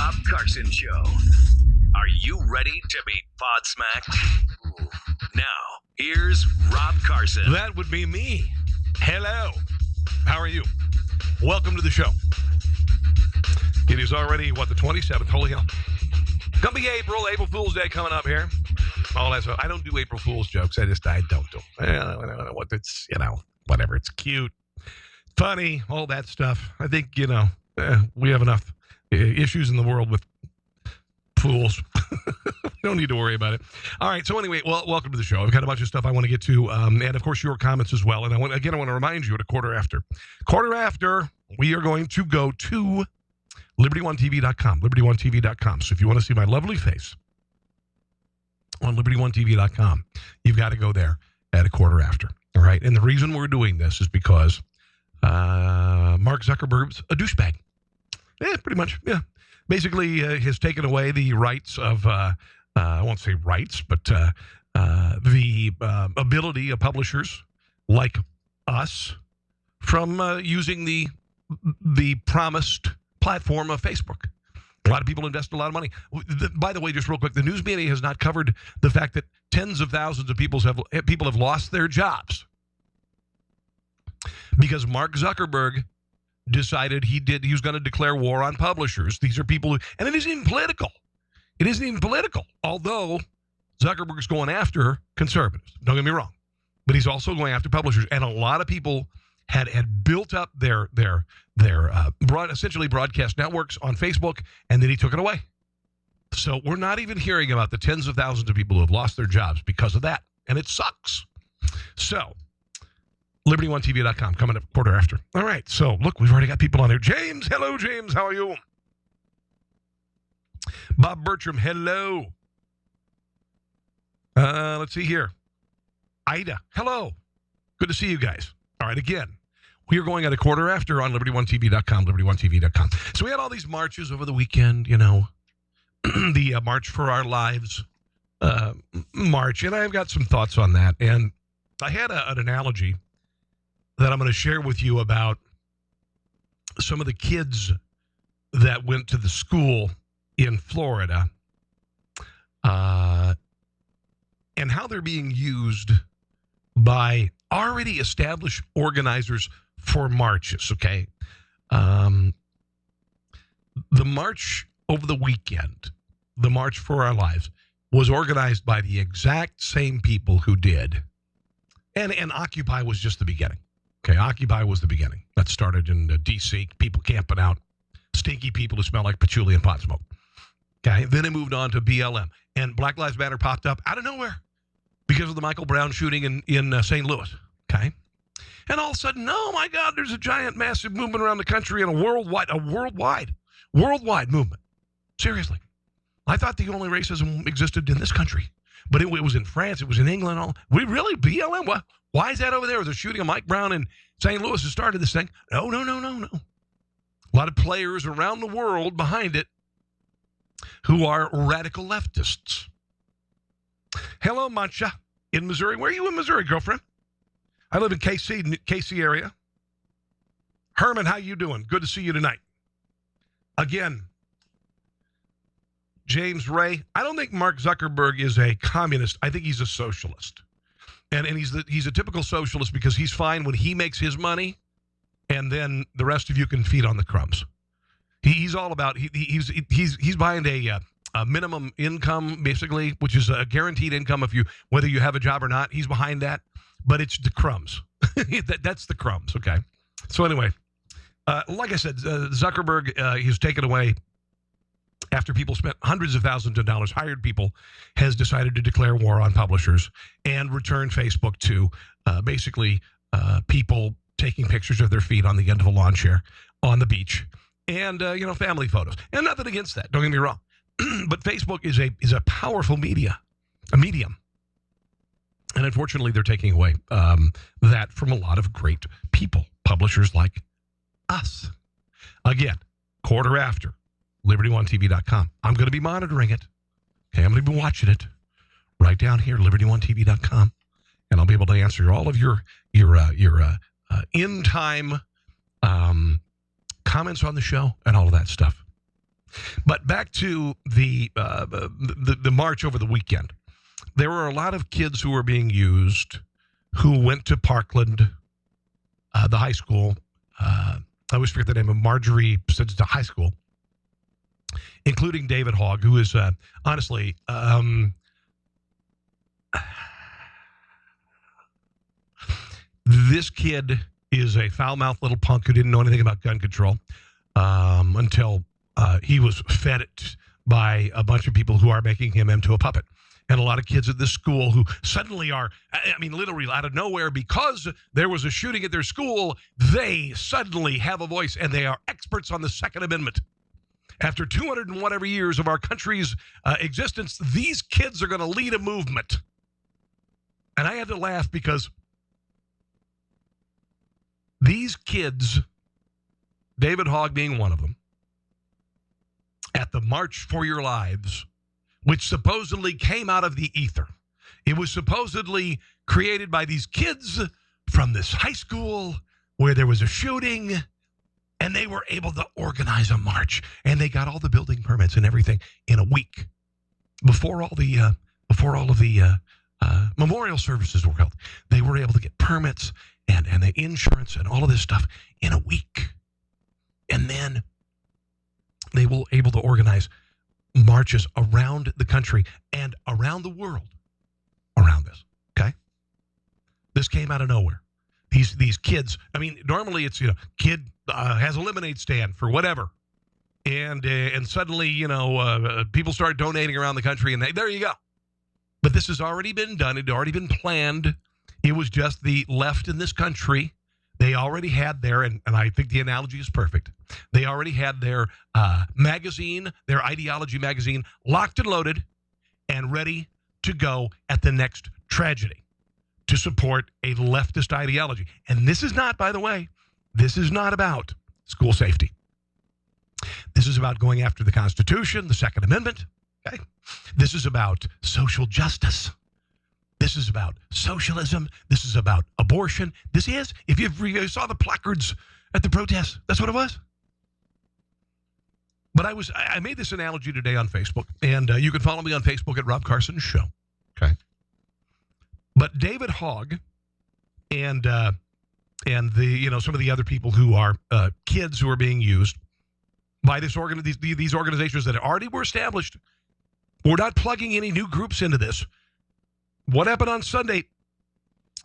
Rob Carson Show. Are you ready to be pod smacked? Now, here's Rob Carson. That would be me. Hello. How are you? Welcome to the show. It is already, the 27th? Holy hell. Gonna be April Fool's Day coming up here. All that stuff. I don't do April Fool's jokes. I don't do them. It's, whatever. It's cute, funny, all that stuff. I think, we have enough issues in the world with fools. Don't need to worry about it. All right. So anyway, welcome to the show. I've got a bunch of stuff I want to get to, and of course your comments as well. And I want to remind you at a quarter after, we are going to go to LibertyOneTV.com, LibertyOneTV.com. So if you want to see my lovely face on LibertyOneTV.com, you've got to go there at a quarter after. All right. And the reason we're doing this is because Mark Zuckerberg's a douchebag. Yeah, pretty much. Yeah. Basically has taken away the rights of, I won't say rights, but the ability of publishers like us from using the promised platform of Facebook. A lot of people invest a lot of money. By the way, just real quick, the news media has not covered the fact that tens of thousands of people have lost their jobs because Mark Zuckerberg decided he was going to declare war on publishers. These are people and it isn't even political. It isn't even political, although Zuckerberg's going after conservatives. Don't get me wrong. But he's also going after publishers. And a lot of people had built up their essentially broadcast networks on Facebook, and then he took it away. So we're not even hearing about the tens of thousands of people who have lost their jobs because of that. And it sucks. So LibertyOneTV.com, coming up quarter after. All right, so look, we've already got people on here. James, hello, James, how are you? Bob Bertram, hello. Let's see here. Ida, hello. Good to see you guys. All right, again, we are going at a quarter after on LibertyOneTV.com, LibertyOneTV.com. So we had all these marches over the weekend, the March for Our Lives march, and I've got some thoughts on that. And I had an analogy that I'm going to share with you about some of the kids that went to the school in Florida and how they're being used by already established organizers for marches, okay? The march over the weekend, the March for Our Lives, was organized by the exact same people who did. And Occupy was just the beginning. Okay, Occupy was the beginning. That started in D.C., people camping out, stinky people who smell like patchouli and pot smoke. Okay, then it moved on to BLM. And Black Lives Matter popped up out of nowhere because of the Michael Brown shooting in St. Louis. Okay, and all of a sudden, oh my God, there's a giant, massive movement around the country and a worldwide movement. Seriously. I thought the only racism existed in this country. But it was in France, it was in England. We really, BLM? What? Why is that over there? Was there shooting of Mike Brown in St. Louis who started this thing? No. A lot of players around the world behind it who are radical leftists. Hello, Mancha, in Missouri. Where are you in Missouri, girlfriend? I live in KC area. Herman, how you doing? Good to see you tonight. Again, James Ray, I don't think Mark Zuckerberg is a communist. I think he's a socialist. And he's a typical socialist because he's fine when he makes his money, and then the rest of you can feed on the crumbs. He's all about he's behind a minimum income, basically, which is a guaranteed income whether you have a job or not. He's behind that, but it's the crumbs. That's the crumbs. Okay. So anyway, like I said, Zuckerberg he's taken away. After people spent hundreds of thousands of dollars, hired people, has decided to declare war on publishers and return Facebook to basically people taking pictures of their feet on the end of a lawn chair on the beach and, family photos. And nothing against that. Don't get me wrong. But Facebook is a powerful medium. And unfortunately, they're taking away that from a lot of great people, publishers like us. Again, quarter after. LibertyOneTV.com. I'm going to be monitoring it. Okay, I'm going to be watching it right down here, LibertyOneTV.com, and I'll be able to answer all of your in-time comments on the show and all of that stuff. But back to the march over the weekend. There were a lot of kids who were being used who went to Parkland, the high school. I always forget the name of Marjorie, since it's a high school, including David Hogg, who is honestly, this kid is a foul-mouthed little punk who didn't know anything about gun control until he was fed it by a bunch of people who are making him into a puppet. And a lot of kids at this school who suddenly are, literally out of nowhere, because there was a shooting at their school, they suddenly have a voice, and they are experts on the Second Amendment. After 200 and whatever years of our country's existence, these kids are going to lead a movement. And I had to laugh because these kids, David Hogg being one of them, at the March for Your Lives, which supposedly came out of the ether. It was supposedly created by these kids from this high school where there was a shooting, and they were able to organize a march, and they got all the building permits and everything in a week before all of the memorial services were held. They were able to get permits and the insurance and all of this stuff in a week. And then they were able to organize marches around the country and around the world around this, okay? This came out of nowhere. These kids, normally it's, kid has a lemonade stand for whatever. And suddenly, people start donating around the country, and there you go. But this has already been done. It had already been planned. It was just the left in this country. They already had their, and I think the analogy is perfect, they already had their magazine, their ideology magazine, locked and loaded and ready to go at the next tragedy to support a leftist ideology. And this is not, by the way, this is not about school safety. This is about going after the Constitution, the Second Amendment. Okay? This is about social justice. This is about socialism. This is about abortion. This is, if you saw the placards at the protests, that's what it was. But I made this analogy today on Facebook, and you can follow me on Facebook at Rob Carson Show. Okay. But David Hogg and the some of the other people who are kids who are being used by these organizations that already were established. We're not plugging any new groups into this. What happened on Sunday?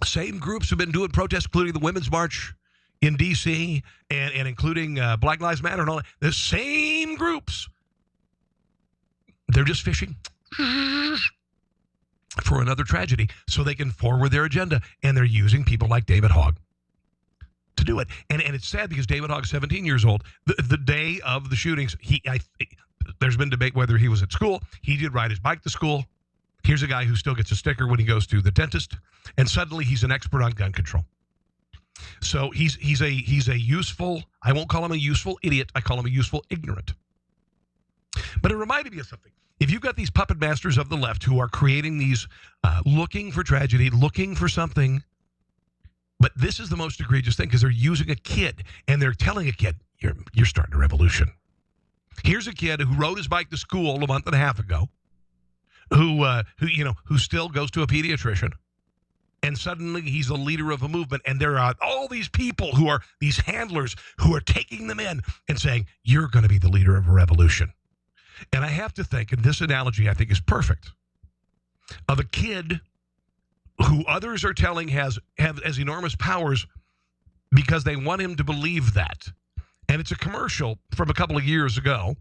Same groups have been doing protests, including the Women's March in D.C. and including Black Lives Matter and all that. The same groups. They're just fishing for another tragedy so they can forward their agenda. And they're using people like David Hogg to do it. And it's sad because David Hogg's 17 years old. The day of the shootings, there's been debate whether he was at school. He did ride his bike to school. Here's a guy who still gets a sticker when he goes to the dentist, and suddenly he's an expert on gun control. So he's a useful, I won't call him a useful idiot, I call him a useful ignorant. But it reminded me of something. If you've got these puppet masters of the left who are creating these, looking for tragedy, looking for something, but this is the most egregious thing because they're using a kid, and they're telling a kid, you're starting a revolution. Here's a kid who rode his bike to school a month and a half ago, who still goes to a pediatrician, and suddenly he's the leader of a movement, and there are all these people who are these handlers who are taking them in and saying, you're going to be the leader of a revolution. And I have to think, and this analogy I think is perfect, of a kid who others are telling has enormous powers because they want him to believe that. And it's a commercial from a couple of years ago,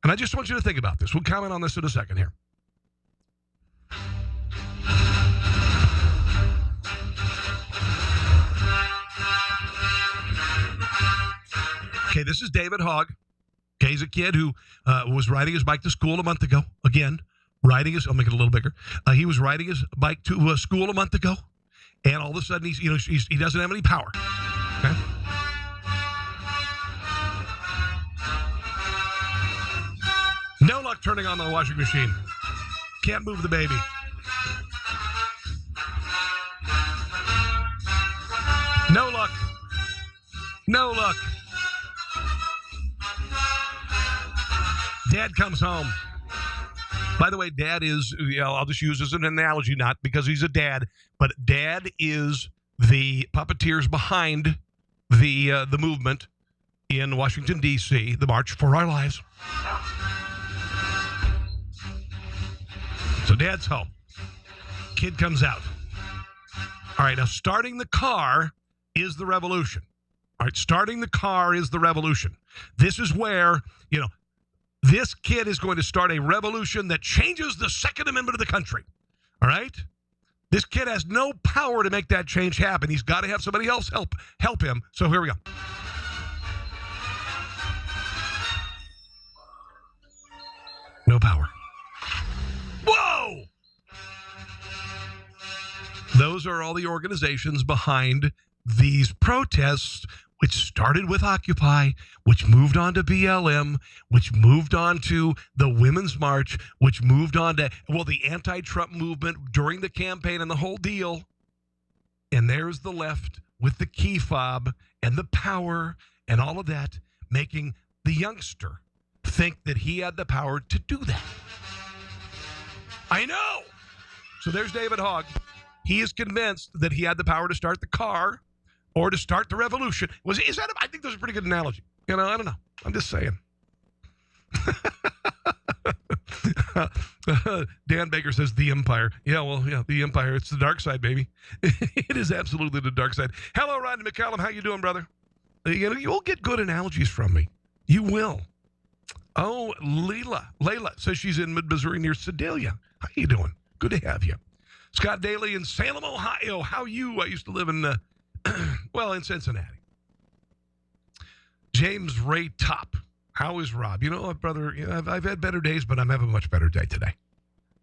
and I just want you to think about this. We'll comment on this in a second here. Okay, this is David Hogg. Okay, he's a kid who was riding his bike to school a month ago. Again, I'll make it a little bigger. He was riding his bike to school a month ago, and all of a sudden he doesn't have any power. Okay? No luck turning on the washing machine. Can't move the baby. No luck. No luck. Dad comes home. By the way, Dad is, I'll just use as an analogy, not because he's a dad, but Dad is the puppeteers behind the movement in Washington, D.C., the March for Our Lives. So Dad's home. Kid comes out. All right, now starting the car is the revolution. All right, starting the car is the revolution. This is where, this kid is going to start a revolution that changes the Second Amendment of the country. All right? This kid has no power to make that change happen. He's got to have somebody else help him. So here we go. No power. Whoa! Those are all the organizations behind these protests, which started with Occupy, which moved on to BLM, which moved on to the Women's March, which moved on to, the anti-Trump movement during the campaign and the whole deal. And there's the left with the key fob and the power and all of that, making the youngster think that he had the power to do that. I know. So there's David Hogg. He is convinced that he had the power to start the car or to start the revolution. I think that's a pretty good analogy. I don't know. I'm just saying. Dan Baker says the empire. Yeah, the empire. It's the dark side, baby. It is absolutely the dark side. Hello, Rodney McCallum. How you doing, brother? You'll get good analogies from me. You will. Oh, Layla says she's in mid-Missouri near Sedalia. How you doing? Good to have you. Scott Daly in Salem, Ohio. How you? I used to live in, in Cincinnati. James Ray Top. How is Rob? You know what, brother? I've had better days, but I'm having a much better day today.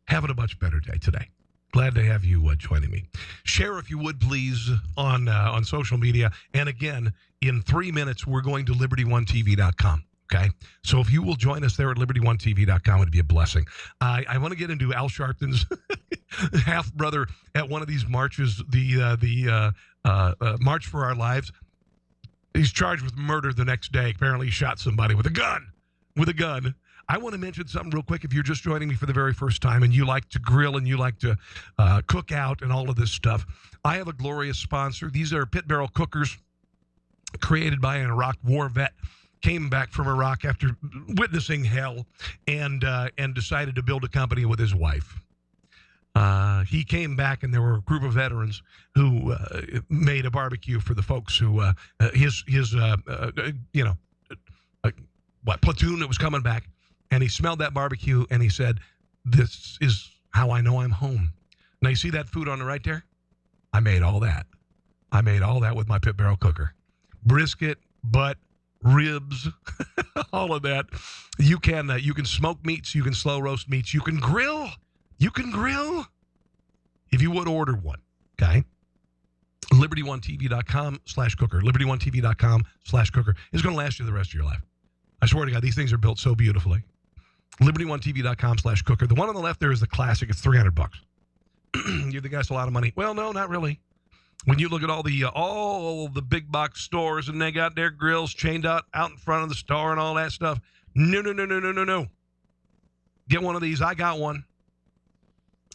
Having a much better day today. Glad to have you joining me. Share, if you would, please, on social media. And again, in 3 minutes, we're going to liberty1tv.com. Okay, so if you will join us there at liberty1tv.com, it would be a blessing. I want to get into Al Sharpton's half-brother at one of these marches, the March for Our Lives. He's charged with murder the next day. Apparently he shot somebody with a gun. I want to mention something real quick. If you're just joining me for the very first time and you like to grill and you like to cook out and all of this stuff, I have a glorious sponsor. These are pit barrel cookers created by an Iraq war vet. Came back from Iraq after witnessing hell and decided to build a company with his wife. He came back, and there were a group of veterans who made a barbecue for the folks who platoon that was coming back, and he smelled that barbecue, and he said, "This is how I know I'm home." Now you see that food on the right there? I made all that. With my pit barrel cooker, brisket, butt, ribs, all of that. You can smoke meats, you can slow roast meats, you can grill. If you would order one, okay? liberty1tv.com/cooker. liberty1tv.com/cooker is going to last you the rest of your life. I swear to God, these things are built so beautifully. liberty1tv.com/cooker. The one on the left there is the classic. It's $300. You think that's a lot of money? Well, no, not really. When you look at all the big box stores and they got their grills chained out in front of the store and all that stuff. No. Get one of these. I got one.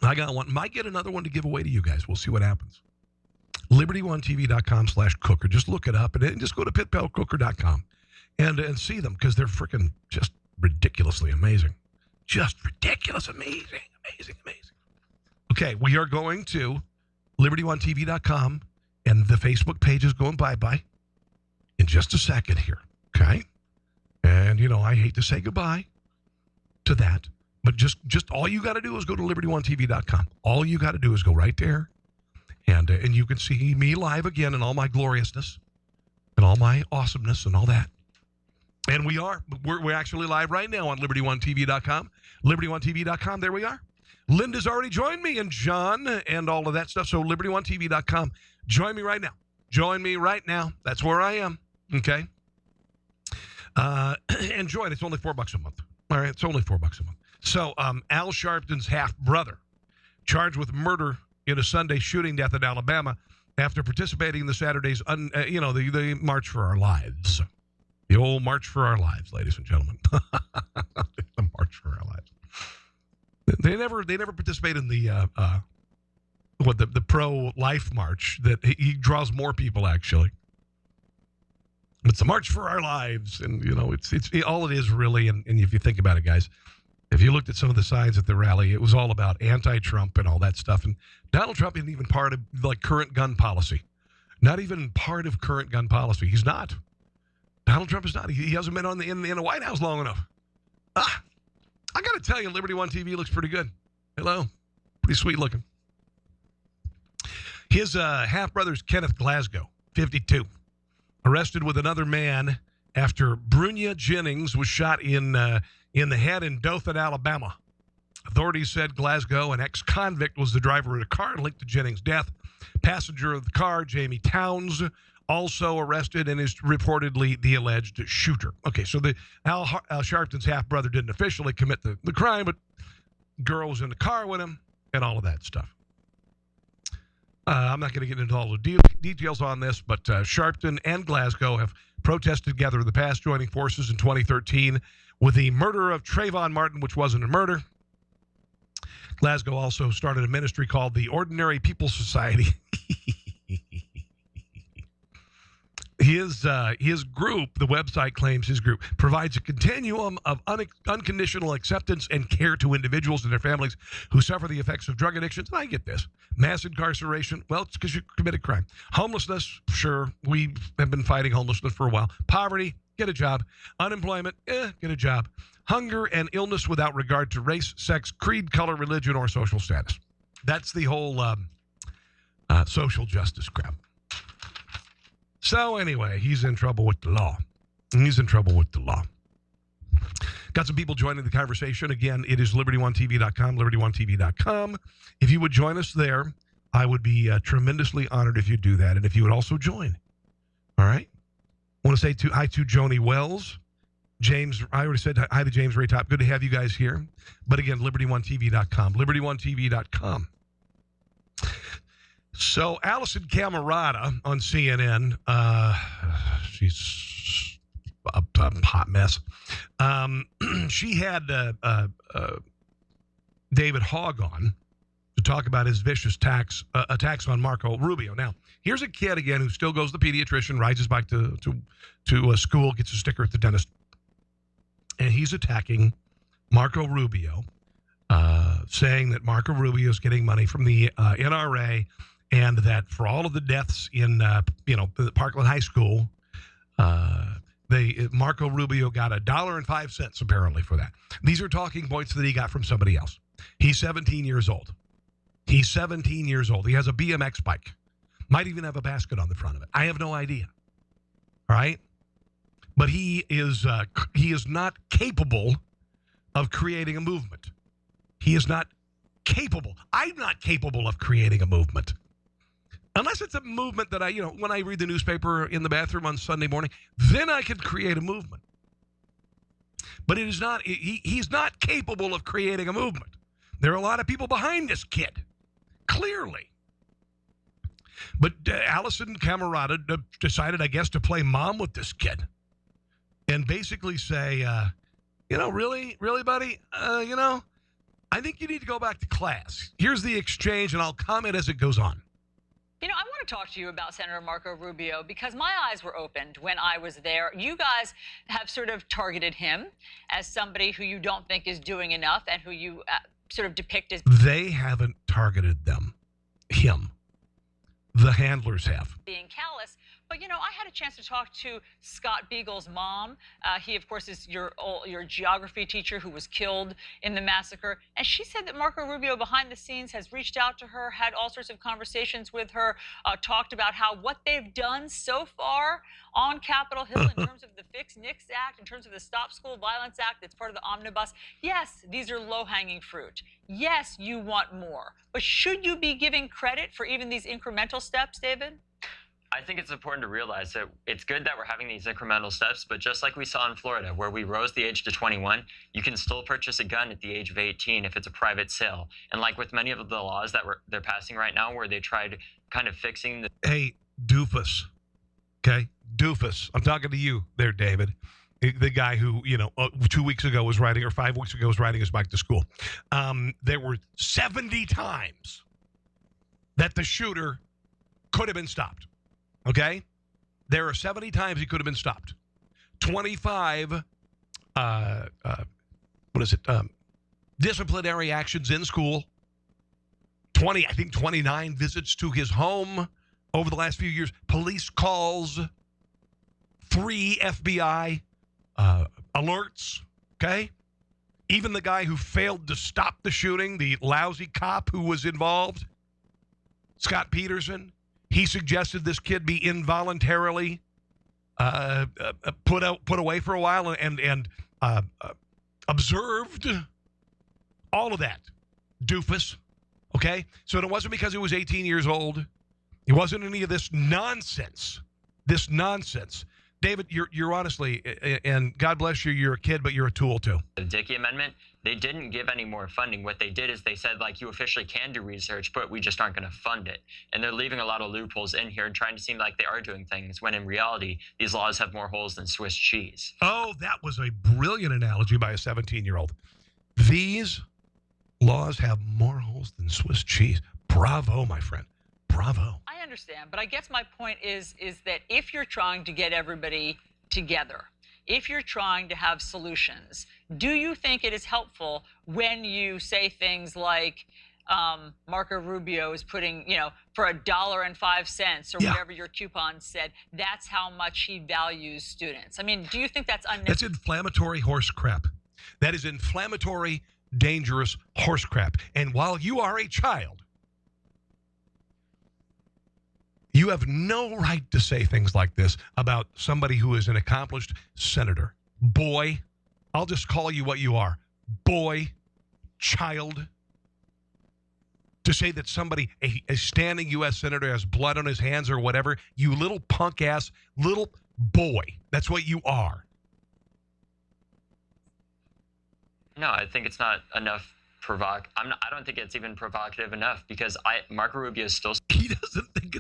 Might get another one to give away to you guys. We'll see what happens. liberty1tv.com/cooker. Just look it up and just go to pitbellcooker.com and see them because they're freaking just ridiculously amazing. Just ridiculous, amazing. Okay, we are going to liberty1tv.com, and the Facebook page is going bye-bye in just a second here, okay? And, I hate to say goodbye to that, but just all you got to do is go to liberty1tv.com. All you got to do is go right there, and you can see me live again in all my gloriousness and all my awesomeness and all that. And we're actually live right now on liberty1tv.com. liberty1tv.com, there we are. Linda's already joined me, and John, and all of that stuff. So liberty1tv.com. Join me right now. That's where I am. Okay. And join. It's only $4 a month. All right. It's only $4 a month. So Al Sharpton's half-brother, charged with murder in a Sunday shooting death in Alabama after participating in the Saturday's, the March for Our Lives. The old March for Our Lives, ladies and gentlemen. The They never participate in the the pro-life march that he draws more people, actually. It's a march for our lives, and it's all it is really. And if you think about it, guys, if you looked at some of the signs at the rally, it was all about anti-Trump and all that stuff. And Donald Trump isn't even part of current gun policy. Not even part of current gun policy. He's not. Donald Trump is not. He hasn't been in the White House long enough. I got to tell you, Liberty One TV looks pretty good. Hello, pretty sweet looking. His half brother's Kenneth Glasgow, 52. Arrested with another man after Brunia Jennings was shot in the head in Dothan, Alabama. Authorities said Glasgow, an ex-convict, was the driver of the car linked to Jennings' death. Passenger of the car, Jamie Towns, also arrested and is reportedly the alleged shooter. Okay, so Al Sharpton's half-brother didn't officially commit the crime, but girl was in the car with him and all of that stuff. I'm not going to get into all the details on this, but Sharpton and Glasgow have protested together in the past, joining forces in 2013 with the murder of Trayvon Martin, which wasn't a murder. Glasgow also started a ministry called the Ordinary People Society. His group, the website claims his group, provides a continuum of unconditional acceptance and care to individuals and their families who suffer the effects of drug addictions. And I get this. Mass incarceration, well, it's because you committed crime. Homelessness, sure, we have been fighting homelessness for a while. Poverty, get a job. Unemployment, get a job. Hunger and illness without regard to race, sex, creed, color, religion, or social status. That's the whole social justice crap. So anyway, he's in trouble with the law. Got some people joining the conversation. Again, it is liberty1tv.com, liberty1tv.com. If you would join us there, I would be tremendously honored if you do that, and if you would also join. All right? I want to say hi to Joni Wells. James, I already said hi to James Raytop. Good to have you guys here. But again, liberty1tv.com, liberty1tv.com. So Allison Camerata on CNN, she's a hot mess. She had David Hogg on to talk about his vicious attacks on Marco Rubio. Now, here's a kid, again, who still goes to the pediatrician, rides his bike to school, gets a sticker at the dentist, and he's attacking Marco Rubio, saying that Marco Rubio is getting money from the NRA, and that for all of the deaths in Parkland High School, Marco Rubio got $1.05 apparently for that. These are talking points that he got from somebody else. He's 17 years old. He has a BMX bike. Might even have a basket on the front of it. I have no idea. All right? But he is not capable of creating a movement. He is not capable. I'm not capable of creating a movement. Unless it's a movement that when I read the newspaper in the bathroom on Sunday morning, then I can create a movement. But it is not, he's not capable of creating a movement. There are a lot of people behind this kid, clearly. But Allison Camerata decided, I guess, to play mom with this kid and basically say, really, buddy, I think you need to go back to class. Here's the exchange, and I'll comment as it goes on. I want to talk to you about Senator Marco Rubio because my eyes were opened when I was there. You guys have sort of targeted him as somebody who you don't think is doing enough and who you sort of depict as... They haven't targeted him. The handlers have. Being callous. But, I had a chance to talk to Scott Beagle's mom. He, of course, is your geography teacher who was killed in the massacre. And she said that Marco Rubio, behind the scenes, has reached out to her, had all sorts of conversations with her, talked about what they've done so far on Capitol Hill in terms of the Fix NICS Act, in terms of the Stop School Violence Act that's part of the omnibus. Yes, these are low-hanging fruit. Yes, you want more. But should you be giving credit for even these incremental steps, David? I think it's important to realize that it's good that we're having these incremental steps, but just like we saw in Florida, where we rose the age to 21, you can still purchase a gun at the age of 18 if it's a private sale. And like with many of the laws that they're passing right now, where they tried kind of fixing the... Hey, doofus. Okay? Doofus. I'm talking to you there, David. the guy who, 2 weeks ago was riding, or 5 weeks ago was riding his bike to school. There were 70 times that the shooter could have been stopped. Okay? There are 70 times he could have been stopped. 25, disciplinary actions in school. 29 visits to his home over the last few years. Police calls. 3 FBI alerts. Okay? Even the guy who failed to stop the shooting, the lousy cop who was involved, Scott Peterson, he suggested this kid be involuntarily put away for a while and observed. All of that. Doofus. Okay? So it wasn't because he was 18 years old. It wasn't any of this nonsense. David, you're honestly, and God bless you, you're a kid, but you're a tool too. The Dickey Amendment, they didn't give any more funding. What they did is they said, like, you officially can do research, but we just aren't going to fund it. And they're leaving a lot of loopholes in here and trying to seem like they are doing things, when in reality, these laws have more holes than Swiss cheese. Oh, that was a brilliant analogy by a 17-year-old. These laws have more holes than Swiss cheese. Bravo, my friend. Bravo. I understand, but I guess my point is that if you're trying to get everybody together, if you're trying to have solutions, do you think it is helpful when you say things like Marco Rubio is putting, for $1.05 or whatever your coupon said, that's how much he values students? I mean, do you think that's unnecessary? That's inflammatory horse crap. That is inflammatory, dangerous horse crap. And while you are a child, you have no right to say things like this about somebody who is an accomplished senator. Boy, I'll just call you what you are. Boy, child. To say that somebody, a standing U.S. senator, has blood on his hands or whatever, you little punk-ass little boy. That's what you are. No, I think it's not enough I don't think it's even provocative enough, because Marco Rubio is still. He doesn't think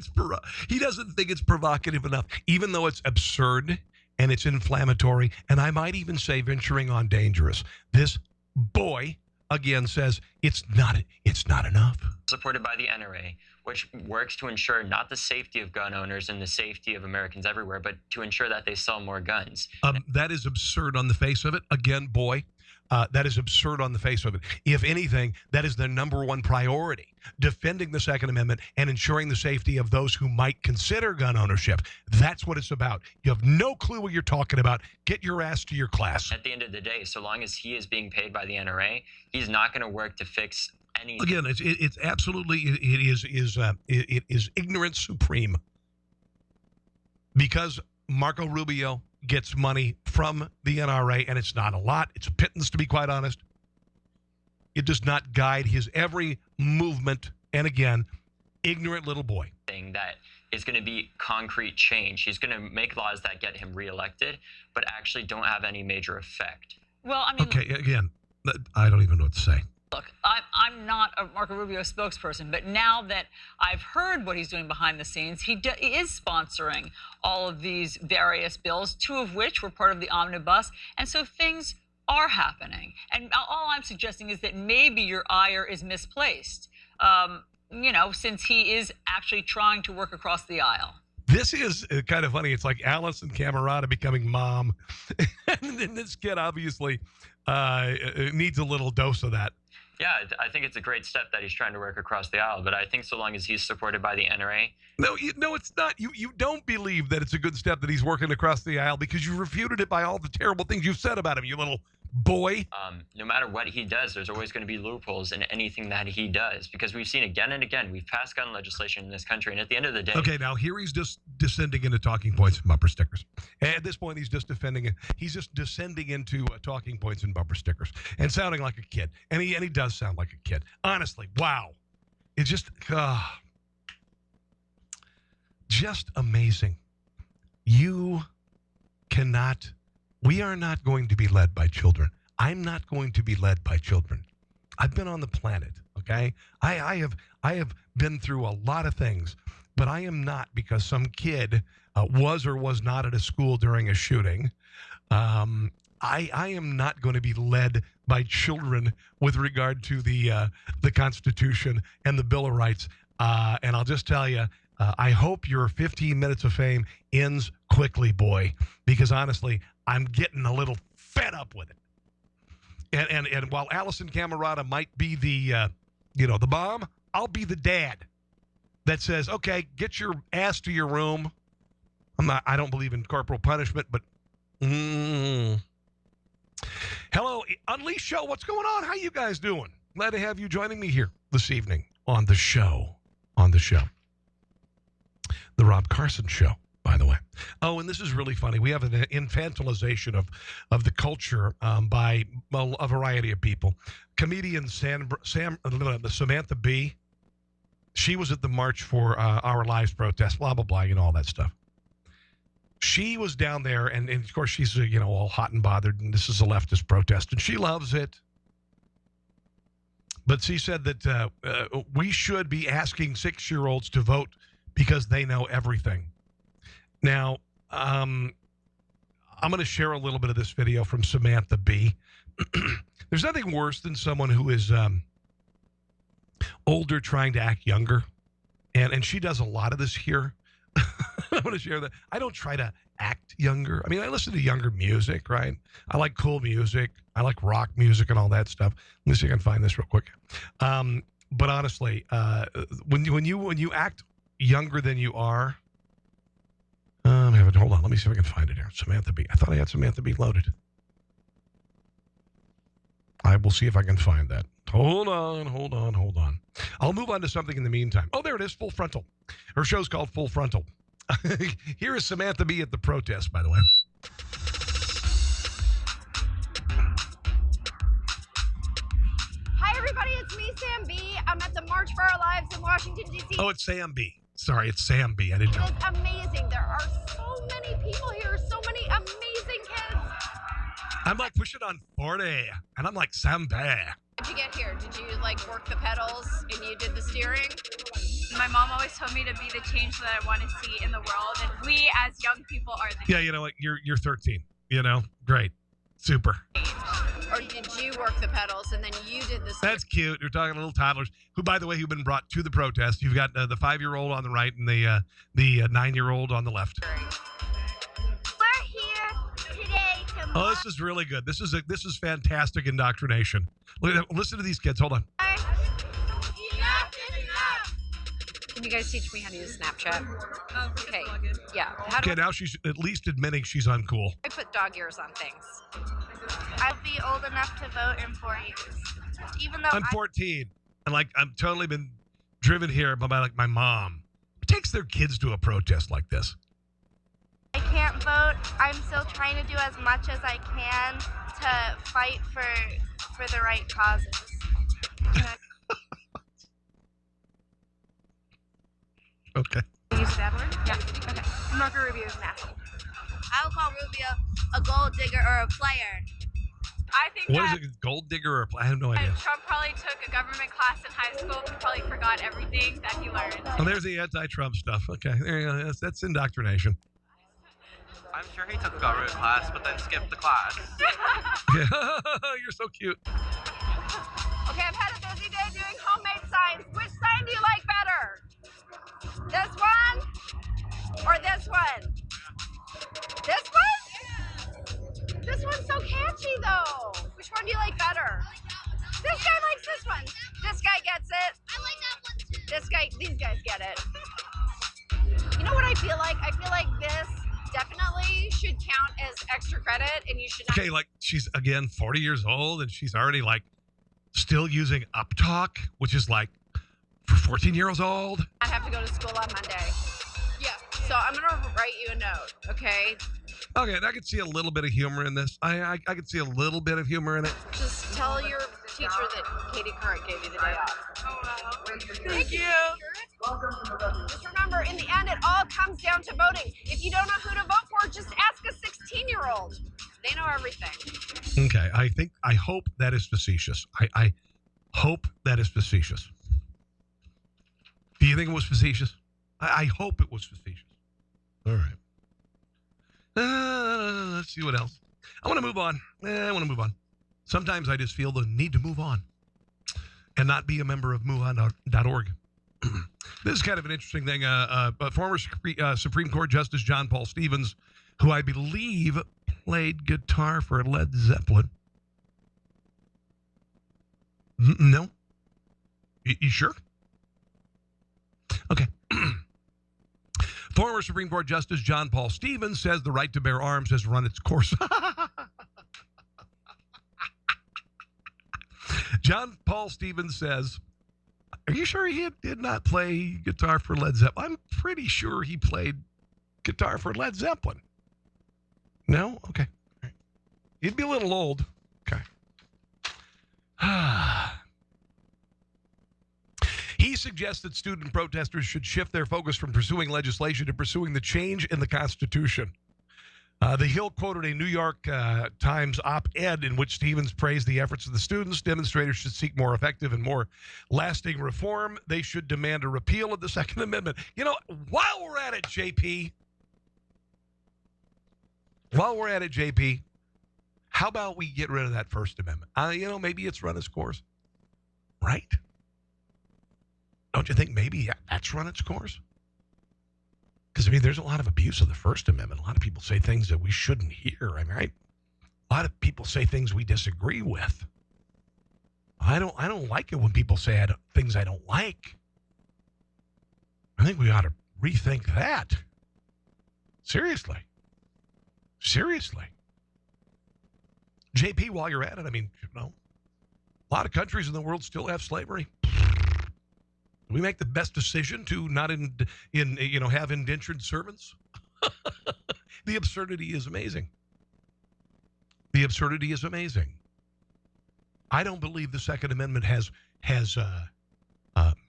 it's provocative enough, even though it's absurd and it's inflammatory, and I might even say venturing on dangerous. This boy again says it's not enough. Supported by the NRA, which works to ensure not the safety of gun owners and the safety of Americans everywhere, but to ensure that they sell more guns. That is absurd on the face of it. Again, boy. That is absurd on the face of it. If anything, that is their number one priority, defending the Second Amendment and ensuring the safety of those who might consider gun ownership. That's what it's about. You have no clue what you're talking about. Get your ass to your class. At the end of the day, so long as he is being paid by the NRA, he's not going to work to fix anything. Again, it's absolutely, it is ignorance supreme. Because Marco Rubio gets money from the NRA, and it's not a lot. It's a pittance, to be quite honest. It does not guide his every movement. And again, ignorant little boy. That is going to be concrete change. He's going to make laws that get him reelected, but actually don't have any major effect. Well, I mean, okay, again, I don't even know what to say. Look, I'm not a Marco Rubio spokesperson, but now that I've heard what he's doing behind the scenes, he is sponsoring all of these various bills, 2 of which were part of the omnibus, and so things are happening. And all I'm suggesting is that maybe your ire is misplaced, since he is actually trying to work across the aisle. This is kind of funny. It's like Alice and Camerata becoming mom. And then this kid obviously needs a little dose of that. Yeah, I think it's a great step that he's trying to work across the aisle, but I think so long as he's supported by the NRA. No, it's not. You don't believe that it's a good step that he's working across the aisle because you refuted it by all the terrible things you've said about him, you little boy. No matter what he does, there's always going to be loopholes in anything that he does, because we've seen again and again, we've passed gun legislation in this country, and at the end of the day. Okay, now here he's just descending into talking points and bumper stickers. And at this point, he's just defending it. He's just descending into talking points and bumper stickers and sounding like a kid. And he does sound like a kid. Honestly, wow. It's just amazing. We are not going to be led by children. I'm not going to be led by children. I've been on the planet, okay? I have been through a lot of things, but I am not because some kid was or was not at a school during a shooting. I am not going to be led by children with regard to the Constitution and the Bill of Rights. And I'll just tell you, I hope your 15 minutes of fame ends quickly, boy, because honestly, I'm getting a little fed up with it. And while Allison Camerata might be the the mom, I'll be the dad that says, okay, get your ass to your room. I don't believe in corporal punishment, but hello, Unleashed Show. What's going on? How you guys doing? Glad to have you joining me here this evening on the show. The Rob Carson Show, by the way. Oh, and this is really funny. We have an infantilization of the culture by a variety of people. Comedian Samantha Bee, she was at the March for Our Lives protest, blah, blah, blah, all that stuff. She was down there, and of course, she's, all hot and bothered, and this is a leftist protest, and she loves it. But she said that we should be asking 6-year-olds to vote because they know everything. Now, I'm going to share a little bit of this video from Samantha B. There's nothing worse than someone who is older trying to act younger, and she does a lot of this here. I want to share that. I don't try to act younger. I mean, I listen to younger music, right? I like cool music. I like rock music and all that stuff. Let me see if I can find this real quick. But honestly, when you act younger than you are, hold on. Let me see if I can find it here. Samantha B. I thought I had Samantha B loaded. I will see if I can find that. Hold on. I'll move on to something in the meantime. Oh, there it is. Full Frontal. Her show's called Full Frontal. Here is Samantha B at the protest, by the way. Hi, everybody. It's me, Sam B. I'm at the March for Our Lives in Washington, D.C. Oh, it's Sam B. Sorry, it's Sam B. I didn't know. It is amazing. There are so many people here, so many amazing kids. I'm like pushing on 40, and I'm like Sam B. How'd you get here? Did you work the pedals and you did the steering? My mom always told me to be the change that I want to see in the world, and we as young people are the Yeah, you know what? You're 13. Great, super. Or did you work the pedals and then you did the steering? That's cute. You're talking to little toddlers who, by the way, who've been brought to the protest. You've got the 5-year-old on the right and the 9-year-old on the left. We're here today to Oh, this is really good. This is fantastic indoctrination. Listen to these kids. Hold on. Can you guys teach me how to use Snapchat? Okay. Yeah. Okay, now she's at least admitting she's uncool. I put dog ears on things? I'll be old enough to vote in 4 years. Even though I'm 14, and I'm totally been driven here by my mom. Who takes their kids to a protest like this? I can't vote, I'm still trying to do as much as I can to fight for the right causes. Okay. Can you use that word? Yeah. Okay. Marco Rubio is an asshole. I would call Rubio a gold digger or a player. I think What is it, gold digger or I have no idea. Trump probably took a government class in high school and probably forgot everything that he learned. Oh, there's the anti-Trump stuff. Okay, there you go. That's indoctrination. I'm sure he took a government class, but then skipped the class. Yeah. You're so cute. Okay, I've had a busy day doing homemade signs. Which sign do you like better? This one or this one? This one? This one's so catchy though. Which one do you like better? This guy likes this one. This guy gets it. I like that one too. These guys get it. You know what I feel like? I feel like this definitely should count as extra credit and you should not. Okay, she's again 40 years old and she's already still using Uptalk, which is for 14-year-olds old. I have to go to school on Monday. Yeah. So I'm gonna write you a note, okay? Okay, I could see a little bit of humor in this. I could see a little bit of humor in it. Just tell your teacher that Katie Current gave you the day off. Oh, wow. Thank you. Just remember, in the end, it all comes down to voting. If you don't know who to vote for, just ask a 16-year-old. They know everything. Okay, I hope that is facetious. I hope that is facetious. Do you think it was facetious? I hope it was facetious. All right. Let's see what else. I want to move on. I want to move on. Sometimes I just feel the need to move on and not be a member of MoveOn.org. This is kind of an interesting thing. Former Supreme Court Justice John Paul Stevens, who I believe played guitar for Led Zeppelin. No? You sure? Okay. Former Supreme Court Justice John Paul Stevens says the right to bear arms has run its course. John Paul Stevens says, are you sure he did not play guitar for Led Zeppelin? I'm pretty sure he played guitar for Led Zeppelin. No? Okay. He'd be a little old. Okay. He suggests that student protesters should shift their focus from pursuing legislation to pursuing the change in the Constitution. The Hill quoted a New York Times op-ed in which Stevens praised the efforts of the students. Demonstrators should seek more effective and more lasting reform. They should demand a repeal of the Second Amendment. You know, while we're at it, JP, how about we get rid of that First Amendment? Maybe it's run its course, right? Don't you think maybe that's run its course? Because, there's a lot of abuse of the First Amendment. A lot of people say things that we shouldn't hear, right? A lot of people say things we disagree with. I don't like it when people say things I don't like. I think we ought to rethink that. Seriously. JP, while you're at it, a lot of countries in the world still have slavery. We make the best decision to not have indentured servants. The absurdity is amazing. I don't believe the Second Amendment has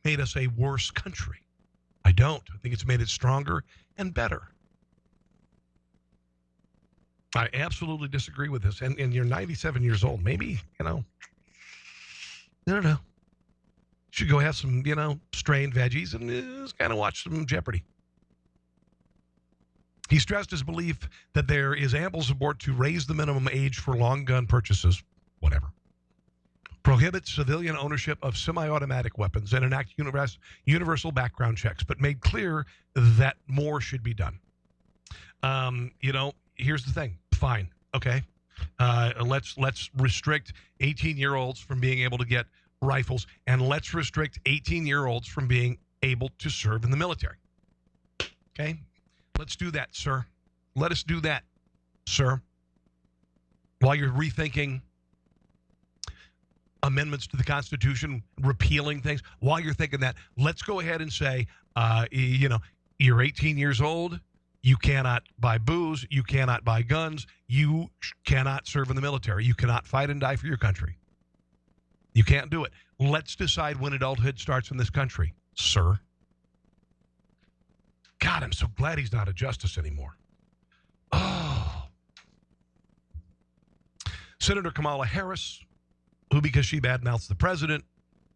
made us a worse country. I don't. I think it's made it stronger and better. I absolutely disagree with this. And you're 97 years old. Maybe, I don't know. Should go have some, strained veggies and just kind of watch some Jeopardy. He stressed his belief that there is ample support to raise the minimum age for long gun purchases, whatever. Prohibit civilian ownership of semi-automatic weapons and enact universal background checks, but made clear that more should be done. Here's the thing. Fine. Okay. Let's restrict 18-year-olds from being able to get rifles, and let's restrict 18-year-olds from being able to serve in the military. Okay? Let's do that, sir. Let us do that, sir. While you're rethinking amendments to the Constitution, repealing things, while you're thinking that, let's go ahead and say, you're 18 years old, you cannot buy booze, you cannot buy guns, you cannot serve in the military, you cannot fight and die for your country. You can't do it. Let's decide when adulthood starts in this country, sir. God, I'm so glad he's not a justice anymore. Oh. Senator Kamala Harris, who, because she badmouths the president,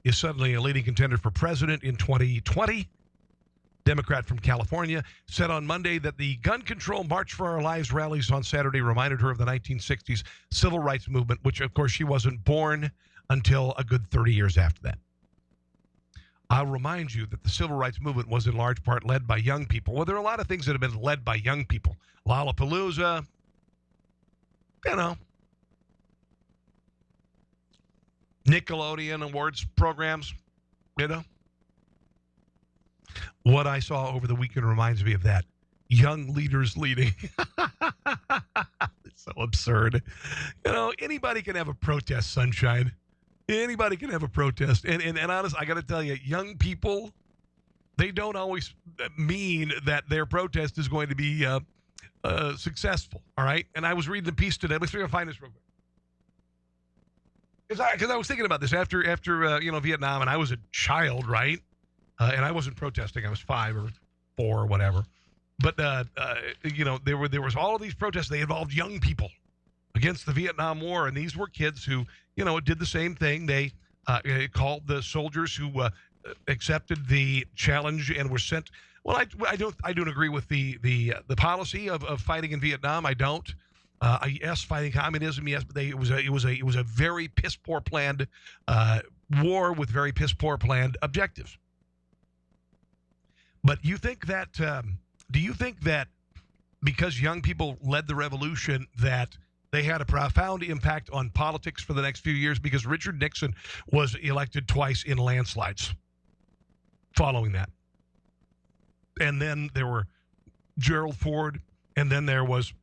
is suddenly a leading contender for president in 2020. Democrat from California, said on Monday that the gun control March for Our Lives rallies on Saturday reminded her of the 1960s civil rights movement, which, of course, she wasn't born until a good 30 years after that. I'll remind you that the civil rights movement was in large part led by young people. Well, there are a lot of things that have been led by young people. Lollapalooza, Nickelodeon awards programs, What I saw over the weekend reminds me of that. Young leaders leading. It's so absurd. Anybody can have a protest, sunshine. Anybody can have a protest. And honest, I got to tell you, young people, they don't always mean that their protest is going to be successful, all right? And I was reading the piece today. Let's see if I can find this real quick. Because I was thinking about this after Vietnam, and I was a child, right? And I wasn't protesting. I was 5 or 4 or whatever. But, there was all of these protests. They involved young people against the Vietnam War. And these were kids who, did the same thing. They called the soldiers who accepted the challenge and were sent. Well, I don't agree with the policy of fighting in Vietnam. I don't. Yes, fighting communism. Yes, but it was a very piss poor planned war with very piss poor planned objectives. But you think that? Do you think that because young people led the revolution that they had a profound impact on politics for the next few years? Because Richard Nixon was elected twice in landslides following that. And then there were Gerald Ford, and then there was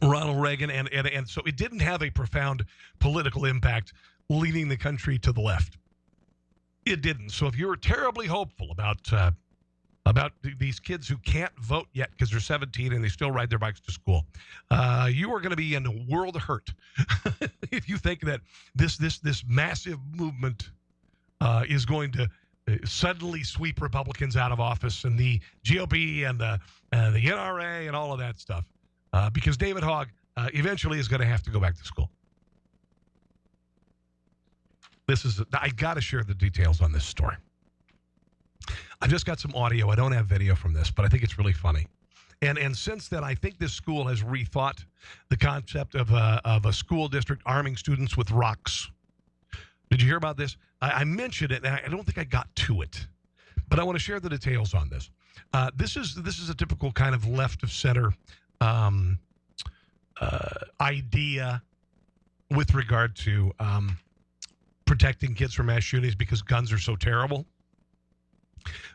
Ronald Reagan, and so it didn't have a profound political impact leading the country to the left. It didn't. So if you're terribly hopeful about these kids who can't vote yet because they're 17 and they still ride their bikes to school, you are going to be in a world of hurt if you think that this massive movement is going to suddenly sweep Republicans out of office and the GOP and the NRA and all of that stuff, because David Hogg eventually is going to have to go back to school. I got to share the details on this story. I've just got some audio. I don't have video from this, but I think it's really funny. And since then, I think this school has rethought the concept of a school district arming students with rocks. Did you hear about this? I mentioned it, and I don't think I got to it, but I want to share the details on this. This is a typical kind of left of center idea with regard to protecting kids from mass shootings because guns are so terrible.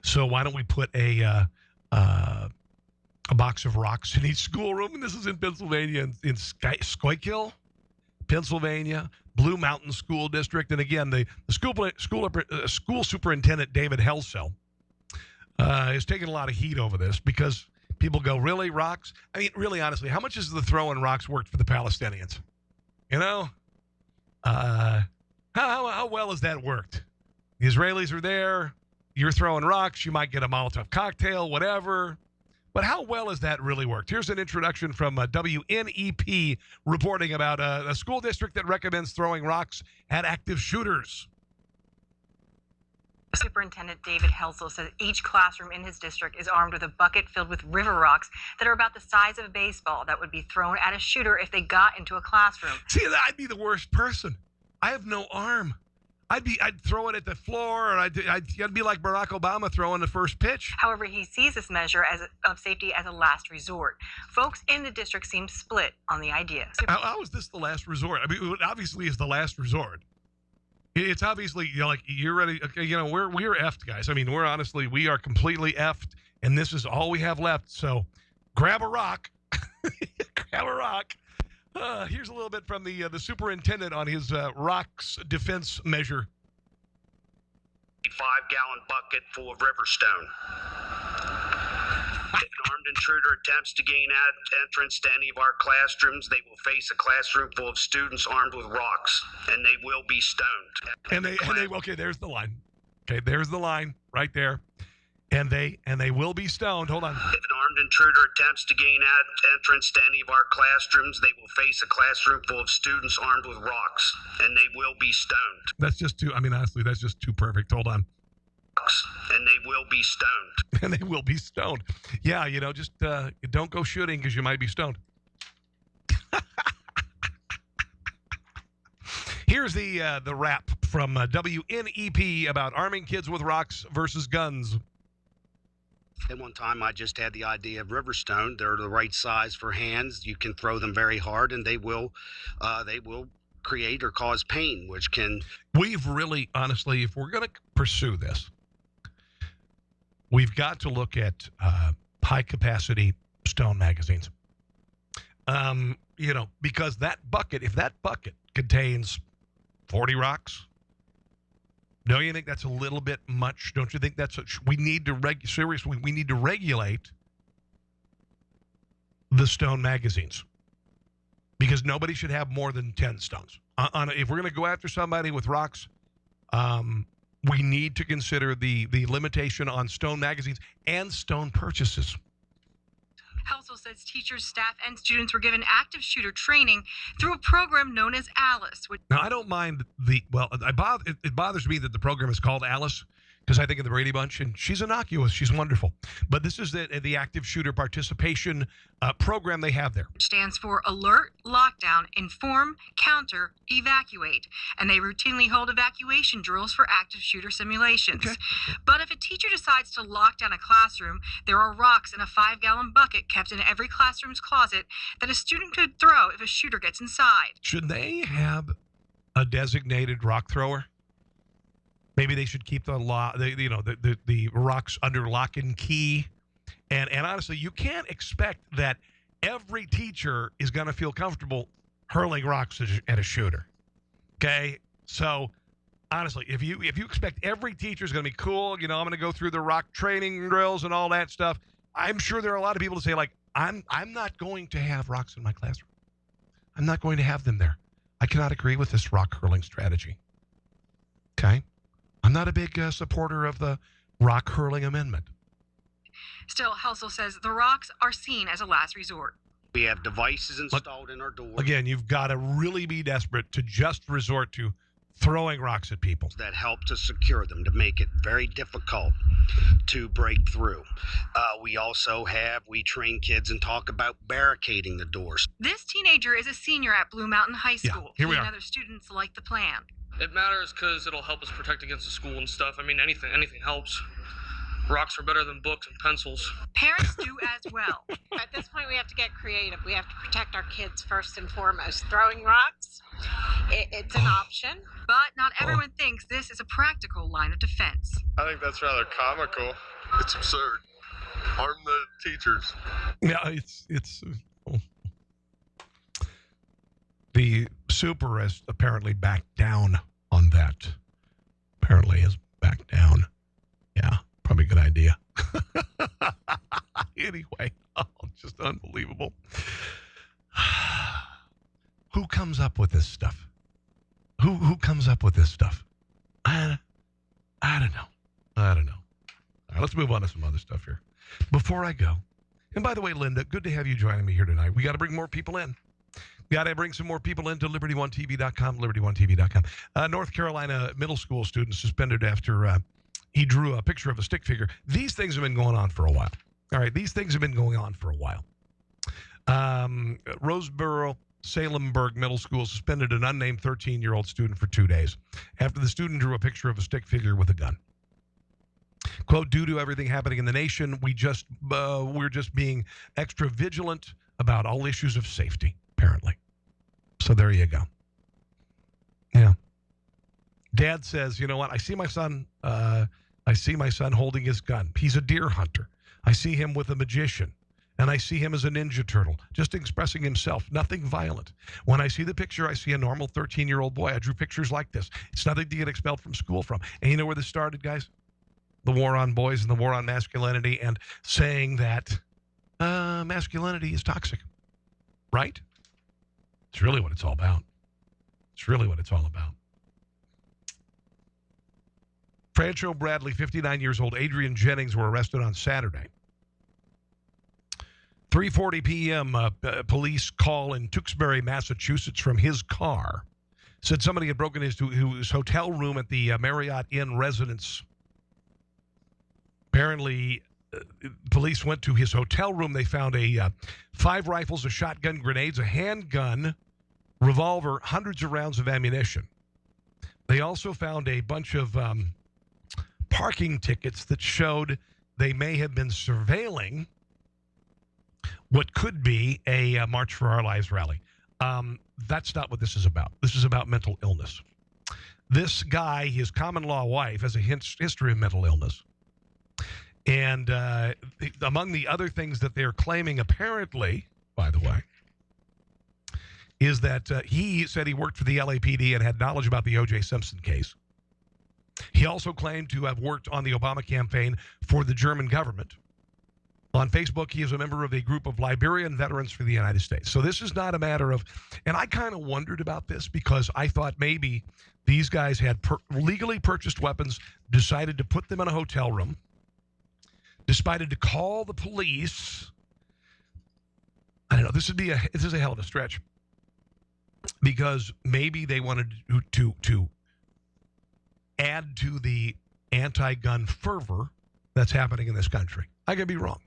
So why don't we put a box of rocks in each schoolroom? And this is in Pennsylvania, in Schuylkill, Pennsylvania, Blue Mountain School District. And again, the school superintendent, David Helsell, is taking a lot of heat over this because people go, really, rocks? I mean, really, honestly, how much has the throwing rocks worked for the Palestinians? You know? How well has that worked? The Israelis are there. You're throwing rocks. You might get a Molotov cocktail, whatever. But how well has that really worked? Here's an introduction from WNEP reporting about a school district that recommends throwing rocks at active shooters. Superintendent David Helsell says each classroom in his district is armed with a bucket filled with river rocks that are about the size of a baseball that would be thrown at a shooter if they got into a classroom. See, I'd be the worst person. I have no arm. I'd throw it at the floor, and I'd be like Barack Obama throwing the first pitch. However, he sees this measure of safety as a last resort. Folks in the district seem split on the idea. How is this the last resort? I mean, it obviously is the last resort. It's obviously, like, you're ready. Okay, we're effed, guys. I mean, we are completely effed, and this is all we have left. So grab a rock. Grab a rock. Here's a little bit from the superintendent on his rocks defense measure. A 5-gallon bucket full of river stone. If an armed intruder attempts to gain entrance to any of our classrooms, they will face a classroom full of students armed with rocks, and they will be stoned. Okay, there's the line. Okay, there's the line right there. And they will be stoned. Hold on. If an armed intruder attempts to gain entrance to any of our classrooms, they will face a classroom full of students armed with rocks, and they will be stoned. That's just too, honestly, that's just too perfect. Hold on. And they will be stoned. And they will be stoned. Yeah, just don't go shooting because you might be stoned. Here's the rap from WNEP about arming kids with rocks versus guns. At one time, I just had the idea of river stone. They're the right size for hands. You can throw them very hard, and they will create or cause pain, which can. We've really, honestly, if we're going to pursue this, we've got to look at high-capacity stone magazines. Because if that bucket contains 40 rocks. Don't you think that's a little bit much? Don't you think we need to we need to regulate the stone magazines because nobody should have more than 10 stones. If we're going to go after somebody with rocks, we need to consider the limitation on stone magazines and stone purchases. Helsell says teachers, staff, and students were given active shooter training through a program known as ALICE. Now, I don't mind it bothers me that the program is called ALICE because I think of the Brady Bunch, and she's innocuous. She's wonderful. But this is the active shooter participation program they have there. Stands for Alert, Lockdown, Inform, Counter, Evacuate. And they routinely hold evacuation drills for active shooter simulations. Okay. But if a teacher decides to lock down a classroom, there are rocks in a 5-gallon bucket kept in every classroom's closet that a student could throw if a shooter gets inside. Should they have a designated rock thrower? Maybe they should keep the rocks under lock and key. And honestly, you can't expect that every teacher is going to feel comfortable hurling rocks at a shooter. Okay? So, honestly, if you expect every teacher is going to be cool, I'm going to go through the rock training drills and all that stuff, I'm sure there are a lot of people to say, like, I'm not going to have rocks in my classroom. I'm not going to have them there. I cannot agree with this rock hurling strategy. Okay? I'm not a big supporter of the rock hurling amendment. Still, Helsel says the rocks are seen as a last resort. We have devices installed in our doors. Again, you've got to really be desperate to just resort to throwing rocks at people. That help to secure them, to make it very difficult to break through. We train kids and talk about barricading the doors. This teenager is a senior at Blue Mountain High School. Yeah, here we He are. and other students like the plan. It matters because it'll help us protect against the school and stuff. I mean, anything helps. Rocks are better than books and pencils. Parents do as well. At this point, we have to get creative. We have to protect our kids first and foremost. Throwing rocks, it's an option. But not everyone thinks this is a practical line of defense. I think that's rather comical. It's absurd. Harm the teachers. Yeah, it's the super has apparently backed down on that. Apparently has backed down. Yeah, probably a good idea. Anyway, just unbelievable. Who comes up with this stuff? Who comes up with this stuff? I don't know. All right, let's move on to some other stuff here. Before I go, and by the way, Linda, good to have you joining me here tonight. We got to bring more people in. Got to bring some more people into LibertyOneTV.com, LibertyOneTV.com. North Carolina middle school student suspended after he drew a picture of a stick figure. These things have been going on for a while. All right, these things have been going on for a while. Roseboro Salemburg Middle School suspended an unnamed 13-year-old student for 2 days after the student drew a picture of a stick figure with a gun. Quote, due to everything happening in the nation, we're just being extra vigilant about all issues of safety, apparently. So there you go. Yeah. Dad says, you know what? I see my son holding his gun. He's a deer hunter. I see him with a magician. And I see him as a Ninja Turtle, just expressing himself, nothing violent. When I see the picture, I see a normal 13-year-old boy. I drew pictures like this. It's nothing to get expelled from school from. And you know where this started, guys? The war on boys and the war on masculinity and saying that masculinity is toxic, right? It's really what it's all about. It's really what it's all about. Francho Bradley, 59 years old, Adrian Jennings were arrested on Saturday. 3:40 p.m., police call in Tewksbury, Massachusetts from his car. Said somebody had broken into his hotel room at the Marriott Inn residence. Apparently, police went to his hotel room. They found 5 rifles, a shotgun, grenades, a handgun, revolver, hundreds of rounds of ammunition. They also found a bunch of parking tickets that showed they may have been surveilling what could be a March for Our Lives rally. That's not what this is about. This is about mental illness. This guy, his common-law wife, has a history of mental illness. And among the other things that they're claiming, apparently, by the way, is that he said he worked for the LAPD and had knowledge about the O.J. Simpson case. He also claimed to have worked on the Obama campaign for the German government. On Facebook, he is a member of a group of Liberian veterans for the United States. So this is not a matter of, and I kind of wondered about this because I thought maybe these guys had legally purchased weapons, decided to put them in a hotel room, decided to call the police. I don't know. This is a hell of a stretch because maybe they wanted to add to the anti-gun fervor that's happening in this country. I could be wrong.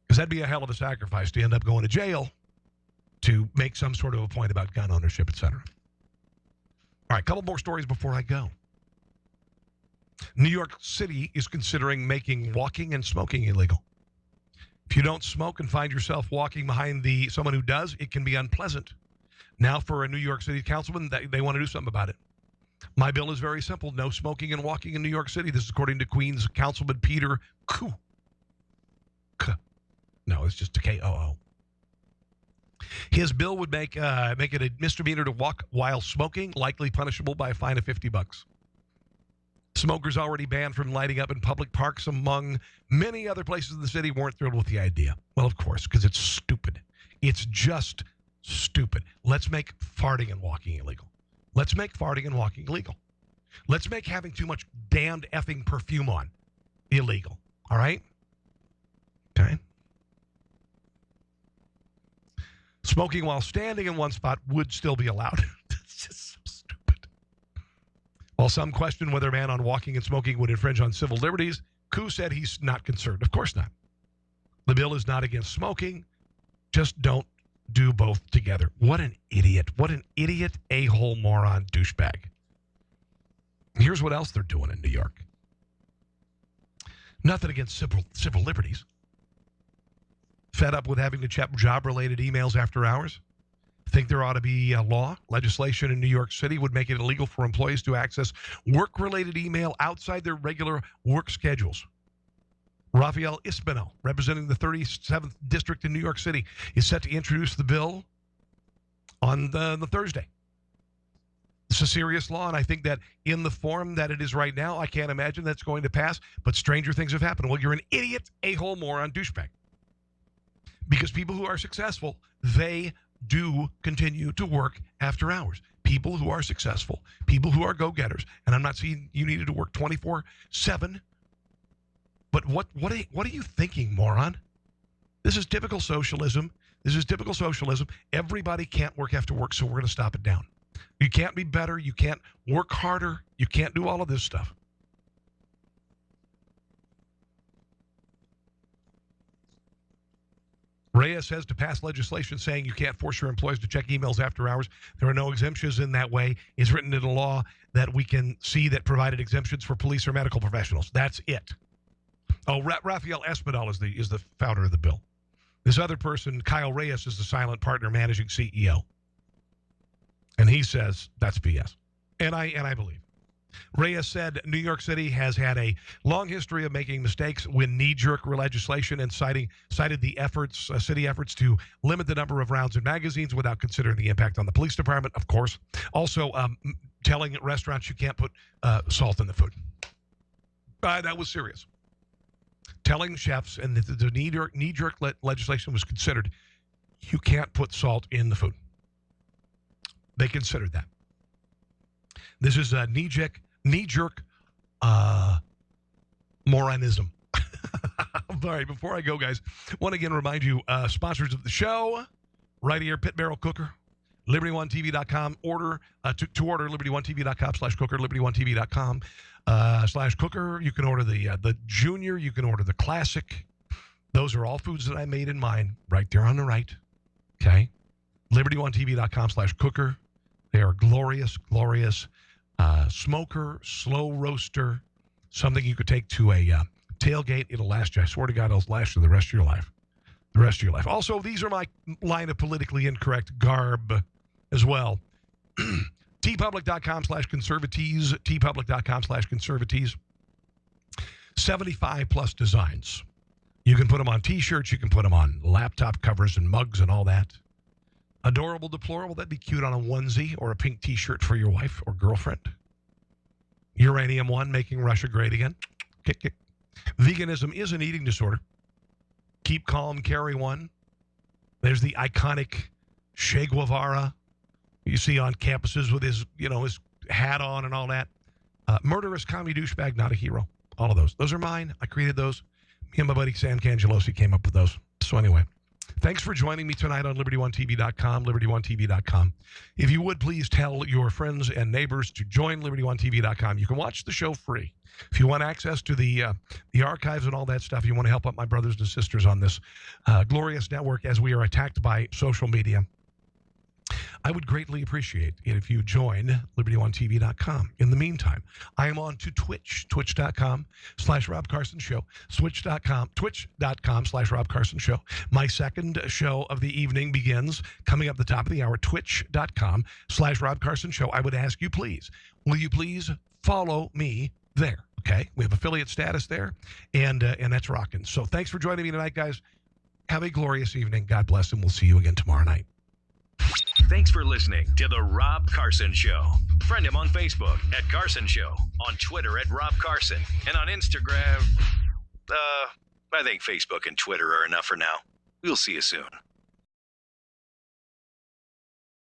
Because that'd be a hell of a sacrifice to end up going to jail to make some sort of a point about gun ownership, etc. All right, a couple more stories before I go. New York City is considering making walking and smoking illegal. If you don't smoke and find yourself walking behind someone who does, it can be unpleasant. Now, for a New York City councilman, they want to do something about it. My bill is very simple. No smoking and walking in New York City. This is according to Queens Councilman Peter Koo. No, it's just a K-O-O. His bill would make it a misdemeanor to walk while smoking, likely punishable by a fine of $50. Smokers already banned from lighting up in public parks, among many other places in the city, weren't thrilled with the idea. Well, of course, because it's stupid. It's just stupid. Let's make farting and walking illegal. Let's make farting and walking illegal. Let's make having too much damned effing perfume on illegal. All right? Okay. Smoking while standing in one spot would still be allowed. It's just so stupid. While some question whether a ban on walking and smoking would infringe on civil liberties, Koo said he's not concerned. Of course not. The bill is not against smoking. Just don't do both together. What an idiot. What an idiot, a-hole, moron, douchebag. Here's what else they're doing in New York. Nothing against civil liberties. Fed up with having to check job-related emails after hours? Think there ought to be a law? Legislation in New York City would make it illegal for employees to access work-related email outside their regular work schedules. Rafael Espinal, representing the 37th District in New York City, is set to introduce the bill on the Thursday. It's a serious law, and I think that in the form that it is right now, I can't imagine that's going to pass, but stranger things have happened. Well, you're an idiot, a-hole, moron, douchebag. Because people who are successful, they do continue to work after hours. People who are successful, people who are go-getters, and I'm not saying you needed to work 24/7, but what are you thinking, moron? This is typical socialism. This is typical socialism. Everybody can't work after work, so we're going to stop it down. You can't be better. You can't work harder. You can't do all of this stuff. Reyes says to pass legislation saying you can't force your employees to check emails after hours. There are no exemptions in that way. It's written into law that we can see that provided exemptions for police or medical professionals. That's it. Oh, Rafael Espinal is the founder of the bill. This other person, Kyle Reyes, is the silent partner managing CEO. And he says that's BS. And I believe. Reyes said New York City has had a long history of making mistakes when knee-jerk legislation and cited the city efforts to limit the number of rounds in magazines without considering the impact on the police department, of course. Also, telling restaurants you can't put salt in the food. That was serious. Telling chefs, and the knee-jerk legislation was considered, you can't put salt in the food. They considered that. This is a knee-jerk moronism. All right, before I go, guys, I want to again remind you, sponsors of the show, right here, Pit Barrel Cooker, LibertyOneTV.com. Order to order, LibertyOneTV.com/cooker, LibertyOneTV.com/cooker. You can order the junior. You can order the classic. Those are all foods that I made in mine, right there on the right. Okay, LibertyOneTV.com/cooker. They are glorious, glorious. Smoker, slow roaster, something you could take to a tailgate. It'll last you. I swear to God, it'll last you the rest of your life. The rest of your life. Also, these are my line of politically incorrect garb as well. tpublic.com/conservatees, tpublic.com/conservatees. 75 plus designs. You can put them on t-shirts. You can put them on laptop covers and mugs and all that. Adorable, deplorable, that'd be cute on a onesie or a pink t-shirt for your wife or girlfriend. Uranium One, making Russia great again. Kick, kick. Veganism is an eating disorder. Keep calm, carry one. There's the iconic Che Guevara you see on campuses with his hat on and all that. Murderous commie douchebag, not a hero. All of those. Those are mine. I created those. Me and my buddy Sam Cangelosi came up with those. So anyway, Thanks for joining me tonight on LibertyOneTV.com, LibertyOneTV.com. If you would, please tell your friends and neighbors to join LibertyOneTV.com. You can watch the show free. If you want access to the archives and all that stuff, you want to help out my brothers and sisters on this glorious network as we are attacked by social media, I would greatly appreciate it if you join LibertyOneTV.com. In the meantime, I am on to Twitch, twitch.com/Rob Carson Show, twitch.com/Rob Carson Show. My second show of the evening begins coming up the top of the hour, twitch.com/Rob Carson Show. I would ask you, please, will you please follow me there? Okay, we have affiliate status there, and that's rocking. So thanks for joining me tonight, guys. Have a glorious evening. God bless, and we'll see you again tomorrow night. Thanks for listening to The Rob Carson Show. Friend him on Facebook at Carson Show, on Twitter at Rob Carson, and on Instagram, I think Facebook and Twitter are enough for now. We'll see you soon.